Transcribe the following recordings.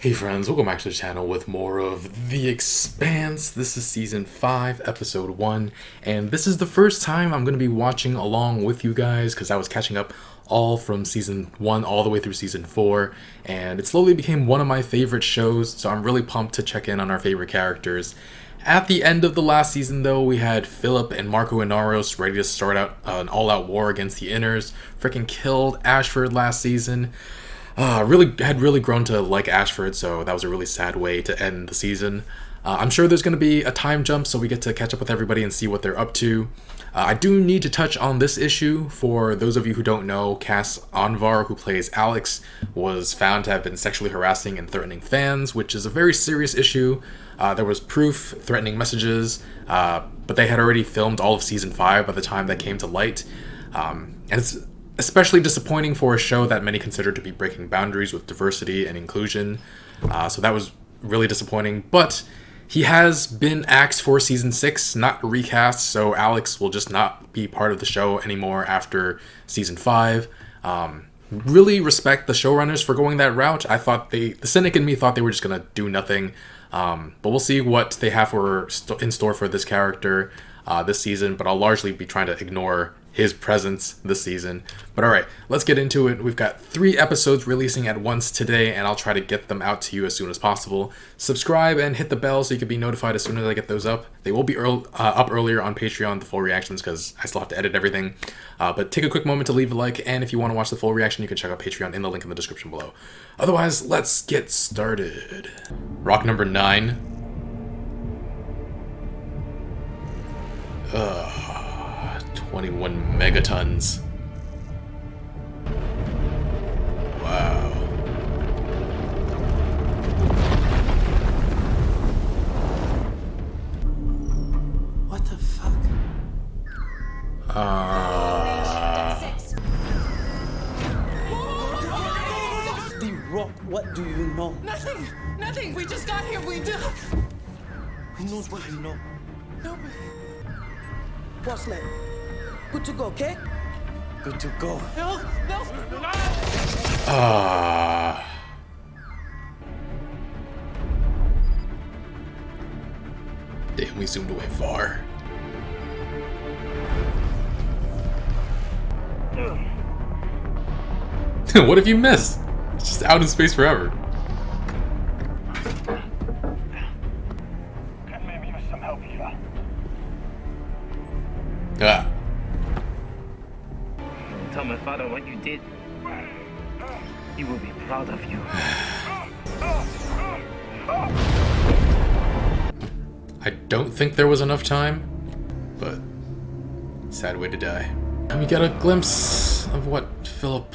Hey friends, welcome back to the channel with more of The Expanse. This is Season 5, Episode 1, and this is the first time I'm going to be watching along with you guys because I was catching up all from Season 1 all the way through Season 4, and it slowly became one of my favorite shows, so I'm really pumped to check in on our favorite characters. At the end of the last season, though, we had Philip and Marco Inaros ready to start out an all-out war against the Inners, freaking killed Ashford last season. Really grown to like Ashford, so that was a really sad way to end the season. I'm sure there's going to be a time jump, so we get to catch up with everybody and see what they're up to. I do need to touch on this issue. For those of you who don't know, Cass Anvar, who plays Alex, was found to have been sexually harassing and threatening fans, which is a very serious issue. There was proof, threatening messages, but they had already filmed all of Season 5 by the time that came to light. And it's especially disappointing for a show that many consider to be breaking boundaries with diversity and inclusion. So that was really disappointing. But he has been axed for Season 6, not recast, so Alex will just not be part of the show anymore after Season 5. Really respect the showrunners for going that route. I thought the cynic in me thought they were just going to do nothing. But we'll see what they have in store for this character this season, but I'll largely be trying to ignore his presence this season. But alright, let's get into it. We've got 3 episodes releasing at once today, and I'll try to get them out to you as soon as possible. Subscribe and hit the bell so you can be notified as soon as I get those up. They will be up earlier on Patreon, the full reactions, because I still have to edit everything. But take a quick moment to leave a like, and if you want to watch the full reaction, you can check out Patreon in the link in the description below. Otherwise, let's get started. Rock number 9. 21 megatons. Wow. What the fuck? The Rock, what do you know? Nothing! Nothing! We just got here, we do! Who knows what you know? Nobody. What's left? Good to go, okay? Good to go. No! No! Damn, we zoomed away far. What if you miss? It's just out in space forever. Can maybe use some help here. Ah. Tell my father what you did. He will be proud of you. I don't think there was enough time, but sad way to die. And we get a glimpse of what Philip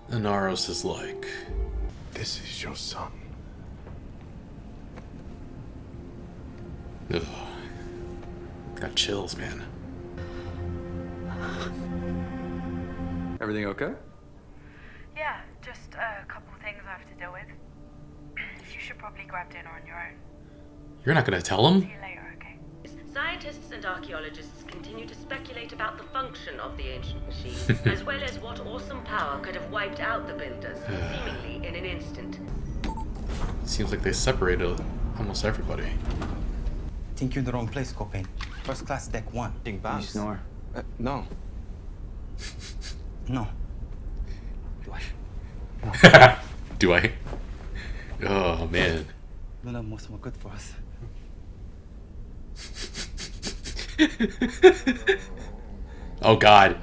Inaros is like. This is your son. Ugh. Got chills, man. Everything okay? Yeah, just a couple things I have to deal with. You should probably grab dinner on your own. You're not gonna tell him? See you later, okay? Scientists and archaeologists continue to speculate about the function of the ancient machine, as well as what awesome power could have wiped out the builders, seemingly in an instant. Seems like they separated almost everybody. Think you're in the wrong place, Copain. First class deck 1. You snore. No. No. Do I? Oh, man. Luna most more good for us. Oh, God.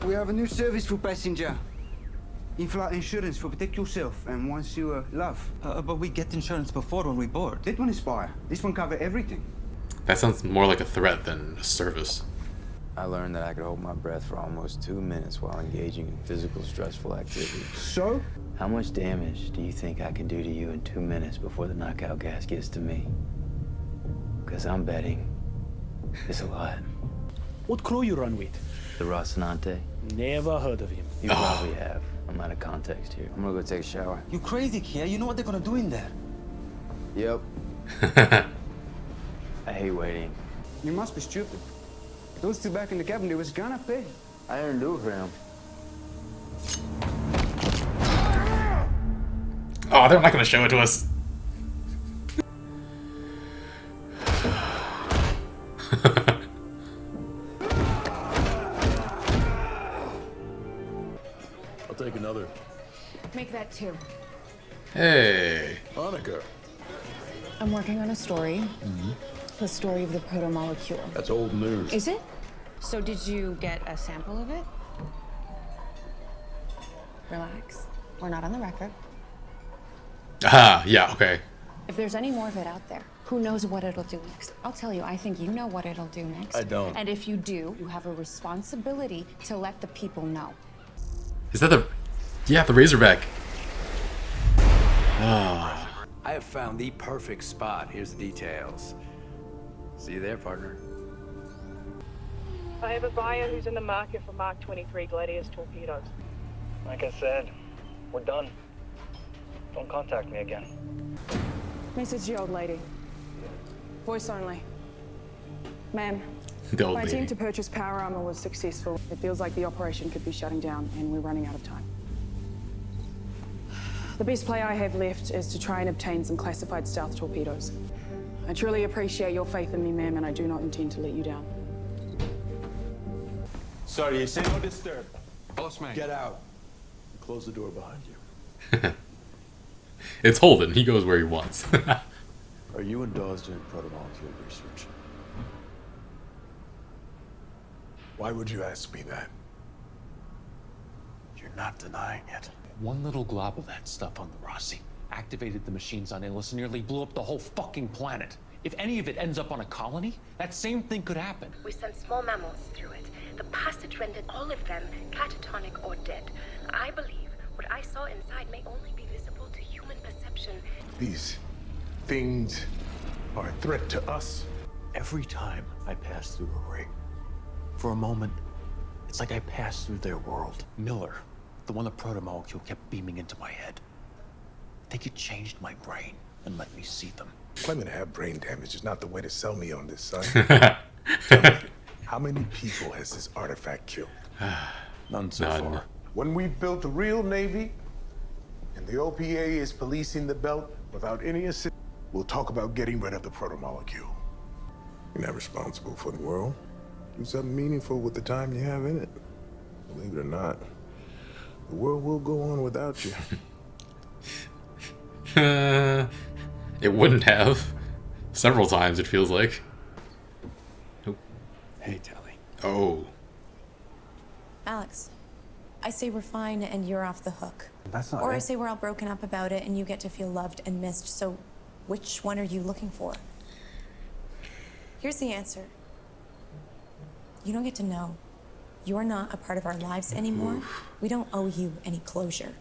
We have a new service for passenger. In-flight insurance for protect yourself and once you love. But we get insurance before when we board. That one is fire. This one cover everything. That sounds more like a threat than a service. I learned that I could hold my breath for almost 2 minutes while engaging in physical stressful activity. So? How much damage do you think I can do to you in 2 minutes before the knockout gas gets to me? Because I'm betting it's a lot. What crew you run with? The Rocinante? Never heard of him. You probably have. I'm out of context here. I'm gonna go take a shower. You crazy, kid. You know what they're gonna do in there. Yep. I hate waiting. You must be stupid. Those two back in the cabin, they was gonna pay. I didn't do it for him. Oh, they're not gonna show it to us. I'll take another. Make that 2. Hey. Hanukkah. I'm working on a story. The story of the Protomolecule. That's old news. Is it? So did you get a sample of it? Relax. We're not on the record. Ah, yeah, okay. If there's any more of it out there, who knows what it'll do next? I'll tell you, I think you know what it'll do next. I don't. And if you do, you have a responsibility to let the people know. Is that the... Yeah, the Razorback. Ah. I have found the perfect spot. Here's the details. See you there, partner. I have a buyer who's in the market for Mark 23 Gladius torpedoes. Like I said, we're done. Don't contact me again. Message the old lady. Voice only. Ma'am, The old my lady. team to purchase power armor was successful. It feels like the operation could be shutting down and we're running out of time. The best play I have left is to try and obtain some classified stealth torpedoes. I truly appreciate your faith in me, ma'am, and I do not intend to let you down. Sorry, you say no disturb. Boss man. Get out. Close the door behind you. It's Holden. He goes where he wants. Are you and Dawes doing protomolecule research? Why would you ask me that? You're not denying it. One little glob of that stuff on the Rossi activated the machines on Amos and nearly blew up the whole fucking planet. If any of it ends up on a colony, that same thing could happen. We sent small mammals through it. The passage rendered all of them catatonic or dead. I believe what I saw inside may only be visible to human perception. These things are a threat to us. Every time I pass through a ring, for a moment, it's like I passed through their world. Miller, the one the protomolecule kept beaming into my head. I think it changed my brain and let me see them. Claiming to have brain damage is not the way to sell me on this, son. Tell me, how many people has this artifact killed? None so far. When we've built a real navy, and the OPA is policing the belt without any assistance, we'll talk about getting rid of the protomolecule. You're not responsible for the world. Do something meaningful with the time you have in it. Believe it or not, the world will go on without you. It wouldn't have. Several times, it feels like. Oh. Hey, Tally. Oh. Alex, I say we're fine and you're off the hook. That's not Or I it. say we're all broken up about it and you get to feel loved and missed. So which one are you looking for? Here's the answer. You don't get to know. You're not a part of our lives anymore. We don't owe you any closure.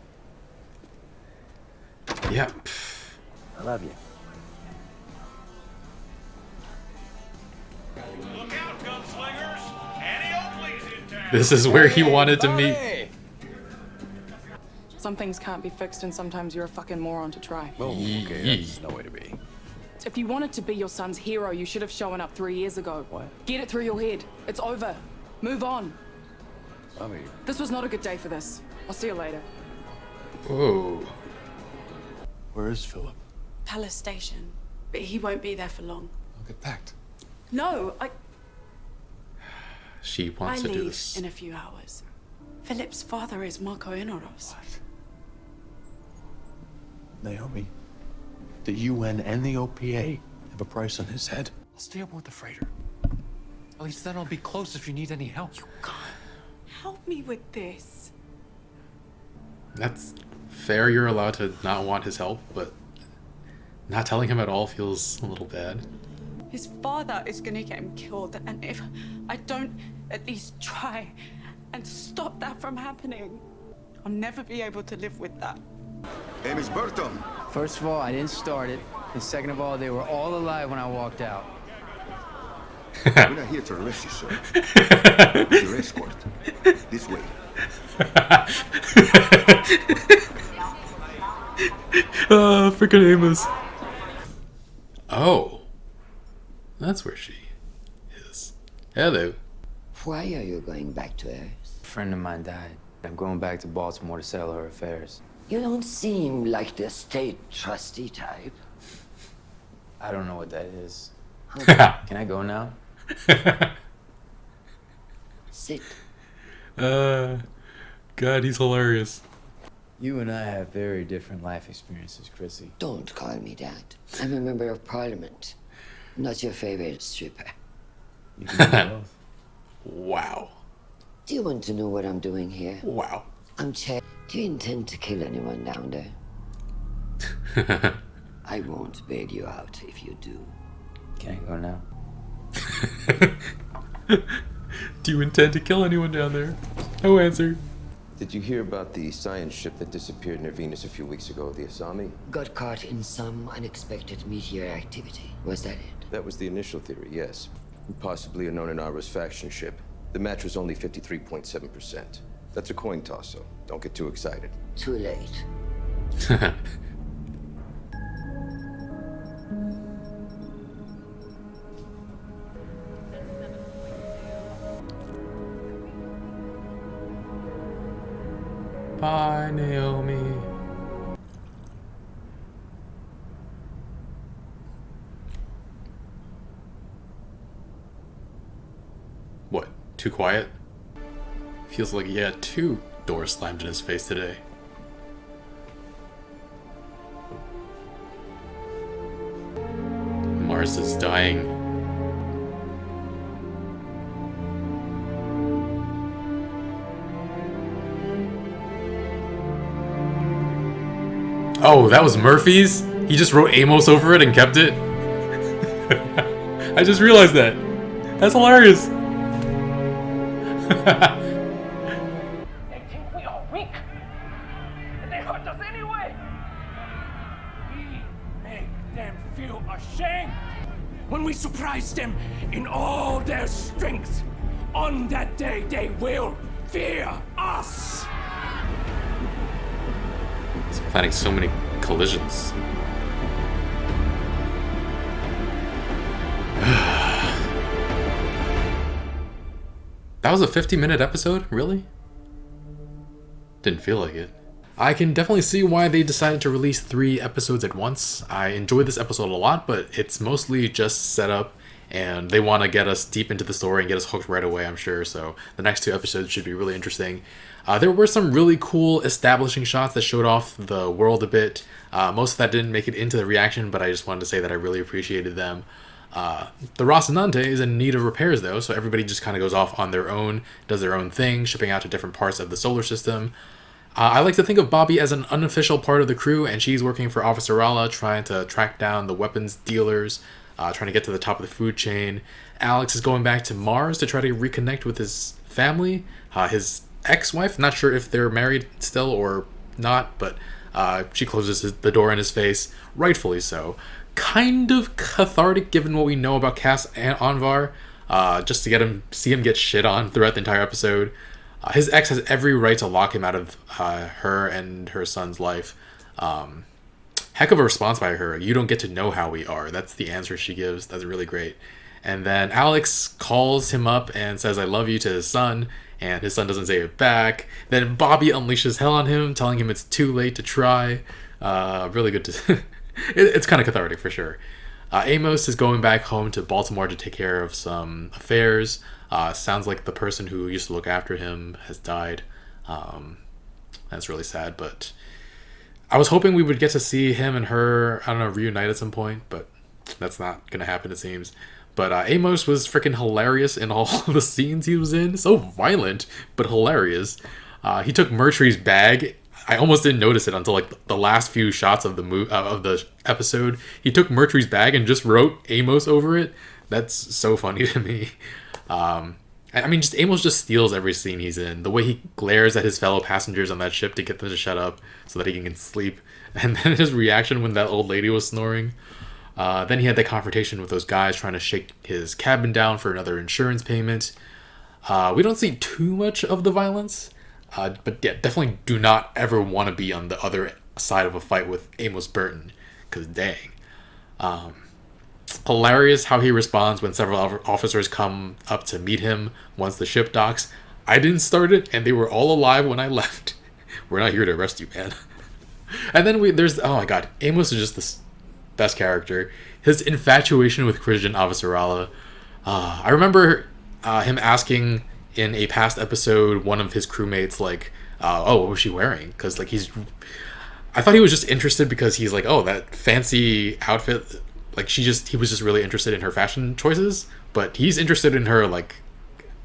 Yeah. I love you. This is where he wanted to meet. Some things can't be fixed and sometimes you're a fucking moron to try. Oh, okay, that's no way to be. If you wanted to be your son's hero, you should have shown up 3 years ago. What? Get it through your head. It's over. Move on. I mean, This was not a good day for this. I'll see you later. Whoa. Where is Philip? Palace Station. But he won't be there for long. I'll get packed. No, She I wants to do leave this. in a few hours. Philip's father is Marco Inoros. What? Naomi, the UN and the OPA have a price on his head. I'll stay aboard the freighter. At least then I'll be close if you need any help. You can't help me with this. That's fair. You're allowed to not want his help, but not telling him at all feels a little bad. His father is gonna get him killed, and if I don't at least try and stop that from happening, I'll never be able to live with that. Hey, Miss Burton. First of all, I didn't start it. And second of all, they were all alive when I walked out. We're not here to arrest you, sir. Your escort. This way. Freaking Amos. Oh. That's where she is. Hello. Why are you going back to Earth? A friend of mine died. I'm going back to Baltimore to settle her affairs. You don't seem like the state trustee type. I don't know what that is. Can I go now? Sit. God, he's hilarious. You and I have very different life experiences, Chrissy. Don't call me that. I'm a member of parliament, not your favorite stripper. You can do both. Wow. Do you want to know what I'm doing here? Wow. I'm check. Do you intend to kill anyone down there? I won't bail you out if you do. Can I go now? Do you intend to kill anyone down there? No answer. Did you hear about the science ship that disappeared near Venus a few weeks ago, the Asami? Got caught in some unexpected meteor activity. Was that it? That was the initial theory, yes. Possibly a known Inaros faction ship. The match was only 53.7%. That's a coin toss, so don't get too excited. Too late. Bye, Naomi. What? Too quiet? Feels like he had 2 doors slammed in his face today. Mars is dying. Oh, that was Murphy's? He just wrote Amos over it and kept it? I just realized that. That's hilarious. They think we are weak. And they hurt us anyway. We make them feel ashamed. When we surprise them in all their strength, on that day they will fear us. He's planning so many collisions. That was a 50-minute episode? Really? Didn't feel like it. I can definitely see why they decided to release 3 episodes at once. I enjoyed this episode a lot, but it's mostly just set up, and they want to get us deep into the story and get us hooked right away, I'm sure, so the next 2 episodes should be really interesting. There were some really cool establishing shots that showed off the world a bit. Most of that didn't make it into the reaction, but I just wanted to say that I really appreciated them. The Rocinante is in need of repairs though, so everybody just kind of goes off on their own, does their own thing, shipping out to different parts of the solar system. I like to think of Bobby as an unofficial part of the crew, and she's working for Officer Rala, trying to track down the weapons dealers, trying to get to the top of the food chain. Alex is going back to Mars to try to reconnect with his family, his ex-wife. Not sure if they're married still or not, but she closes the door in his face, rightfully so. Kind of cathartic given what we know about Cass and Anvar, just to see him get shit on throughout the entire episode. His ex has every right to lock him out of her and her son's life. Heck of a response by her. You don't get to know how we are. That's the answer she gives. That's really great. And then Alex calls him up and says, I love you to his son, and his son doesn't say it back. Then Bobby unleashes hell on him, telling him it's too late to try. Really good to... it's kind of cathartic for sure. Amos is going back home to Baltimore to take care of some affairs. Sounds like the person who used to look after him has died. That's really sad, but I was hoping we would get to see him and her, I don't know, reunite at some point, but that's not going to happen, it seems. But Amos was freaking hilarious in all the scenes he was in. So violent, but hilarious. He took Murtry's bag. I almost didn't notice it until like the last few shots of the episode. He took Murtry's bag and just wrote Amos over it. That's so funny to me. I mean, just Amos just steals every scene he's in. The way he glares at his fellow passengers on that ship to get them to shut up so that he can sleep. And then his reaction when that old lady was snoring. Then he had that confrontation with those guys trying to shake his cabin down for another insurance payment. We don't see too much of the violence. But yeah, definitely do not ever want to be on the other side of a fight with Amos Burton. Because dang. Hilarious how he responds when several officers come up to meet him once the ship docks. I didn't start it, and they were all alive when I left. We're not here to arrest you, man. And then there's, oh my god, Amos is just the best character. His infatuation with Christian Avasarala. I remember him asking in a past episode one of his crewmates, like, oh, what was she wearing? Because, like, I thought he was just interested because he's like, oh, that fancy outfit. Like, he was just really interested in her fashion choices. But he's interested in her, like,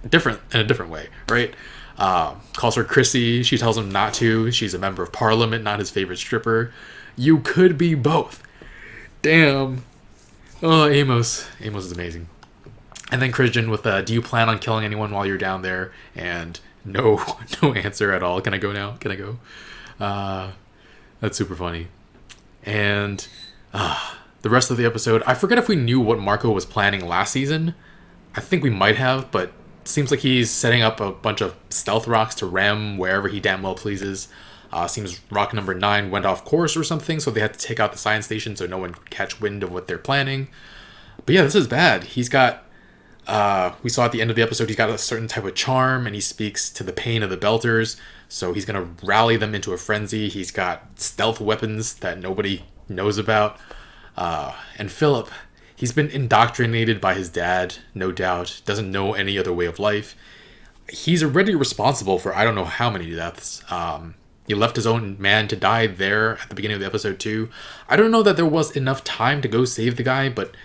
in a different way, right? Calls her Chrissy. She tells him not to. She's a member of parliament, not his favorite stripper. You could be both. Damn. Oh, Amos. Amos is amazing. And then Christian with, do you plan on killing anyone while you're down there? And no answer at all. Can I go now? Can I go? That's super funny. And the rest of the episode, I forget if we knew what Marco was planning last season. I think we might have, but it seems like he's setting up a bunch of stealth rocks to ram wherever he damn well pleases. Seems rock number 9 went off course or something, so they had to take out the science station so no one could catch wind of what they're planning. But yeah, this is bad. He's got, we saw at the end of the episode, he's got a certain type of charm, and he speaks to the pain of the Belters, so he's going to rally them into a frenzy. He's got stealth weapons that nobody knows about. And Philip, he's been indoctrinated by his dad, no doubt, doesn't know any other way of life. He's already responsible for I don't know how many deaths. He left his own man to die there at the beginning of the episode too. I don't know that there was enough time to go save the guy, but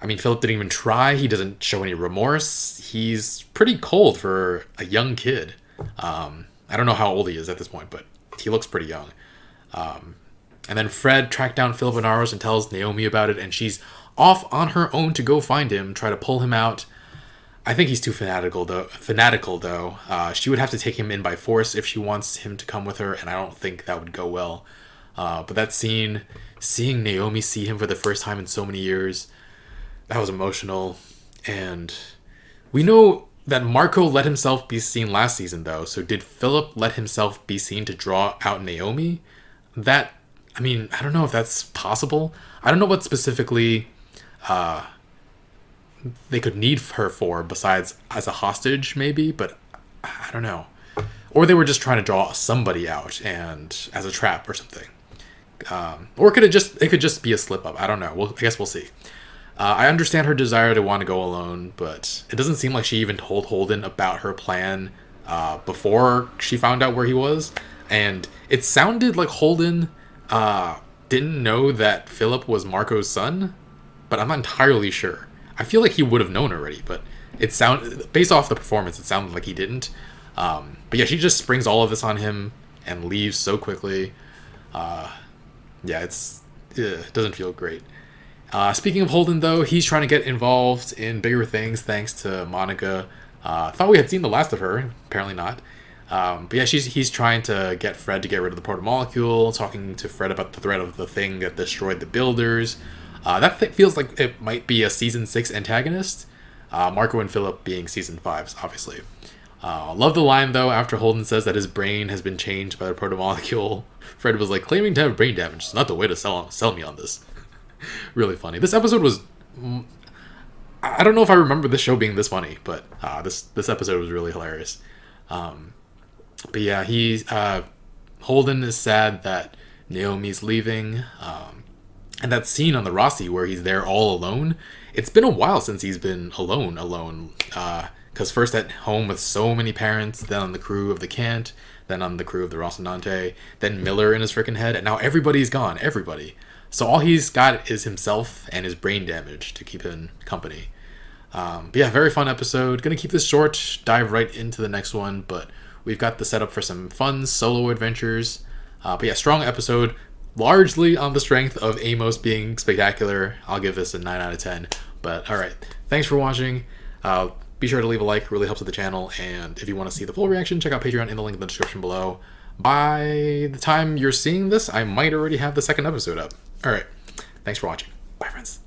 I mean, Philip didn't even try. He doesn't show any remorse. He's pretty cold for a young kid. I don't know how old he is at this point, but he looks pretty young. And then Fred tracked down Philip and Aros and tells Naomi about it, and she's off on her own to go find him, try to pull him out. I think he's too fanatical though. She would have to take him in by force if she wants him to come with her, and I don't think that would go well. But that scene, seeing Naomi see him for the first time in so many years, that was emotional. And we know that Marco let himself be seen last season though, so did Philip let himself be seen to draw out Naomi? That, I mean, I don't know if that's possible. I don't know what specifically they could need her for besides as a hostage maybe, but I don't know. Or they were just trying to draw somebody out and as a trap or something. Or it could just be a slip up. I don't know. I guess we'll see. I understand her desire to want to go alone, but it doesn't seem like she even told Holden about her plan before she found out where he was. And it sounded like Holden didn't know that Philip was Marco's son, but I'm not entirely sure. I feel like he would have known already, but based off the performance, it sounded like he didn't. But yeah, she just springs all of this on him and leaves so quickly. Yeah, it doesn't feel great. Speaking of Holden, though, he's trying to get involved in bigger things thanks to Monica. Thought we had seen the last of her. Apparently not. But yeah, he's trying to get Fred to get rid of the protomolecule, talking to Fred about the threat of the thing that destroyed the builders. That feels like it might be a Season 6 antagonist. Marco and Philip being Season 5s, obviously. Love the line, though, after Holden says that his brain has been changed by the protomolecule. Fred was like, claiming to have brain damage is not the way to sell me on this. Really funny. This episode was... I don't know if I remember this show being this funny, but this episode was really hilarious. But yeah, Holden is sad that Naomi's leaving. And that scene on the Rossi where he's there all alone, it's been a while since he's been alone. Because first at home with so many parents, then on the crew of the Kent, then on the crew of the Rocinante, then Miller in his freaking head, and now everybody's gone, everybody. So all he's got is himself and his brain damage to keep him company. But yeah, very fun episode. Gonna keep this short, dive right into the next one, but we've got the setup for some fun solo adventures. But yeah, strong episode. Largely on the strength of Amos being spectacular. I'll give this a 9 out of 10. But alright, thanks for watching. Be sure to leave a like, it really helps with the channel. And if you want to see the full reaction, check out Patreon in the link in the description below. By the time you're seeing this, I might already have the second episode up. Alright, thanks for watching. Bye, friends.